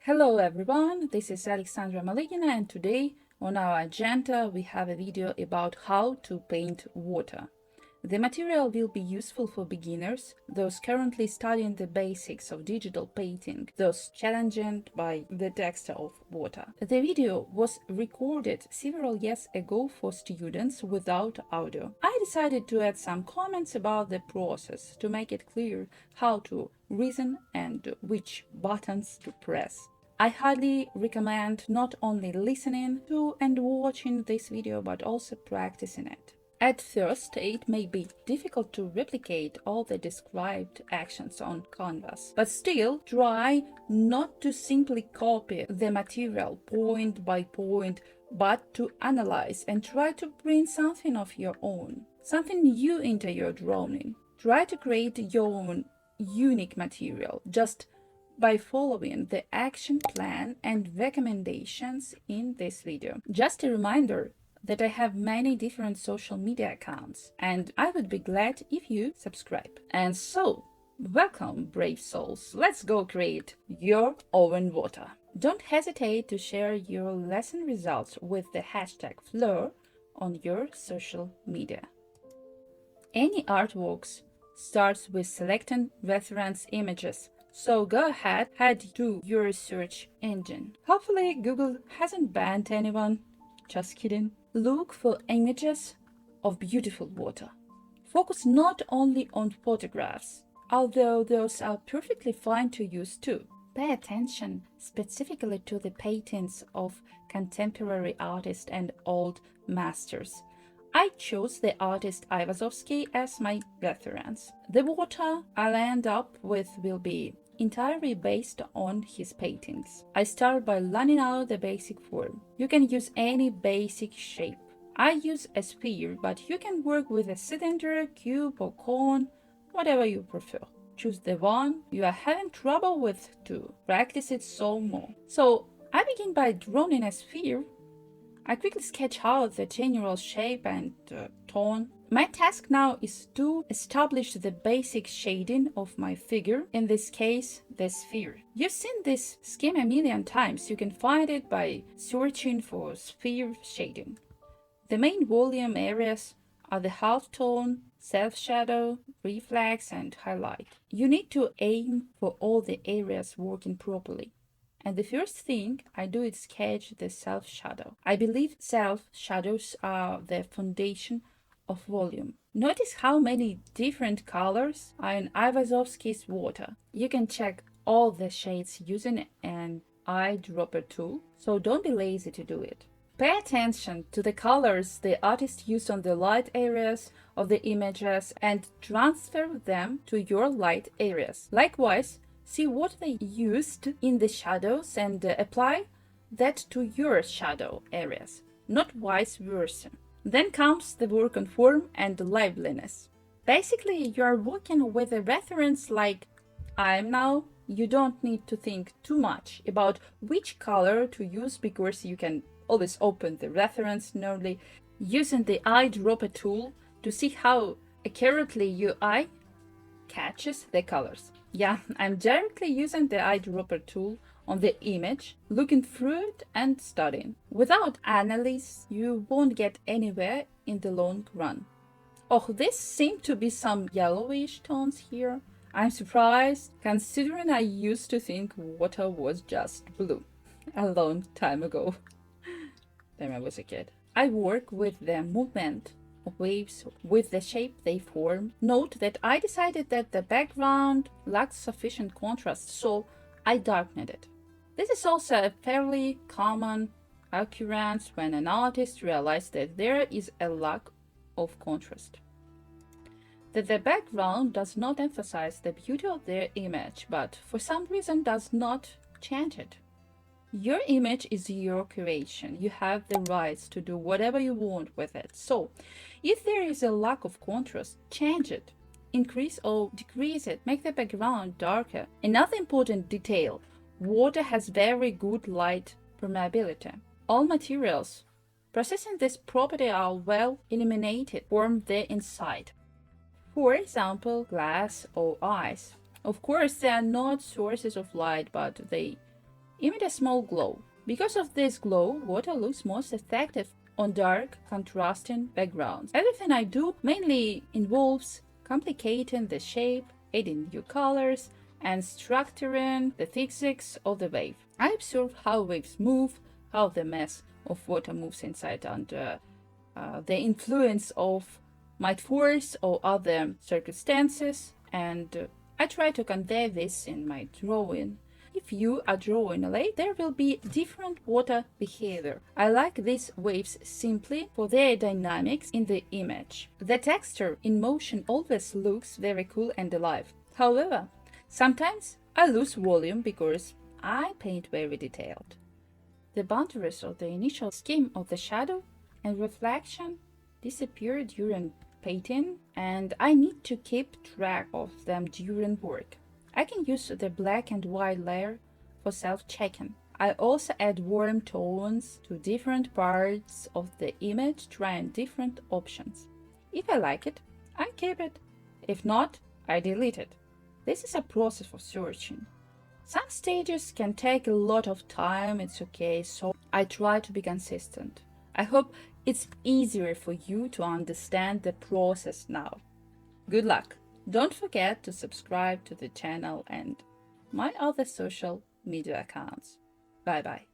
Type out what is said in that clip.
Hello everyone, this is Alexandra Maligina, and today on our agenda we have a video about how to paint water. The material will be useful for beginners, those currently studying the basics of digital painting, those challenged by the texture of water. The video was recorded several years ago for students without audio. I decided to add some comments about the process to make it clear how to reason and which buttons to press. I highly recommend not only listening to and watching this video, but also practicing it. At first, it may be difficult to replicate all the described actions on canvas, but still try not to simply copy the material point by point, but to analyze and try to bring something of your own, something new into your drawing. Try to create your own unique material just by following the action plan and recommendations in this video. Just a reminder that I have many different social media accounts, and I would be glad if you subscribe. And so, welcome, brave souls. Let's go create your own water. Don't hesitate to share your lesson results with the hashtag Fleur on your social media. Any artworks starts with selecting reference images. So go ahead, head to your search engine. Hopefully Google hasn't banned anyone. Just kidding. Look for images of beautiful water. Focus not only on photographs, although those are perfectly fine to use too. Pay attention specifically to the paintings of contemporary artists and old masters. I chose the artist Aivazovsky as my reference. The water I'll end up with will be entirely based on his paintings. I start by learning out the basic form. You can use any basic shape. I use a sphere, but you can work with a cylinder, cube, or cone, whatever you prefer. Choose the one you are having trouble with to practice it some more. So I begin by drawing a sphere. I quickly sketch out the general shape and tone. My task now is to establish the basic shading of my figure, in this case, the sphere. You've seen this scheme a million times. You can find it by searching for sphere shading. The main volume areas are the halftone, self-shadow, reflex, and highlight. You need to aim for all the areas working properly. And the first thing I do is sketch the self-shadow. I believe self-shadows are the foundation of volume. Notice how many different colors are in Aivazovsky's water. You can check all the shades using an eyedropper tool, so don't be lazy to do it. Pay attention to the colors the artist used on the light areas of the images and transfer them to your light areas. Likewise, see what they used in the shadows and apply that to your shadow areas, not vice versa. Then comes the work on form and liveliness. Basically, you are working with a reference like I am now. You don't need to think too much about which color to use because you can always open the reference nearly using the eyedropper tool to see how accurately your eye catches the colors. Yeah, I'm directly using the eyedropper tool on the image, looking through it and studying. Without analysis, you won't get anywhere in the long run. Oh, this seem to be some yellowish tones here. I'm surprised, considering I used to think water was just blue a long time ago. When I was a kid. I work with the movement of waves with the shape they form. Note that I decided that the background lacked sufficient contrast, so I darkened it. This is also a fairly common occurrence when an artist realizes that there is a lack of contrast. That the background does not emphasize the beauty of their image, but for some reason does not change it. Your image is your creation. You have the rights to do whatever you want with it. So, if there is a lack of contrast, change it. Increase or decrease it. Make the background darker. Another important detail, water has very good light permeability. All materials possessing this property are well illuminated from the inside. For example, glass or ice. Of course, they are not sources of light, but they emit a small glow. Because of this glow, water looks most effective on dark, contrasting backgrounds. Everything I do mainly involves complicating the shape, adding new colors, and structuring the physics of the wave. I observe how waves move, how the mass of water moves inside under the influence of might force or other circumstances, and I try to convey this in my drawing. If you are drawing a lake, there will be different water behavior. I like these waves simply for their dynamics in the image. The texture in motion always looks very cool and alive. However, sometimes I lose volume because I paint very detailed. The boundaries of the initial scheme of the shadow and reflection disappear during painting, and I need to keep track of them during work. I can use the black and white layer for self-checking. I also add warm tones to different parts of the image, trying different options. If I like it, I keep it. If not, I delete it. This is a process of searching. Some stages can take a lot of time, it's okay, so I try to be consistent. I hope it's easier for you to understand the process now. Good luck! Don't forget to subscribe to the channel and my other social media accounts. Bye bye.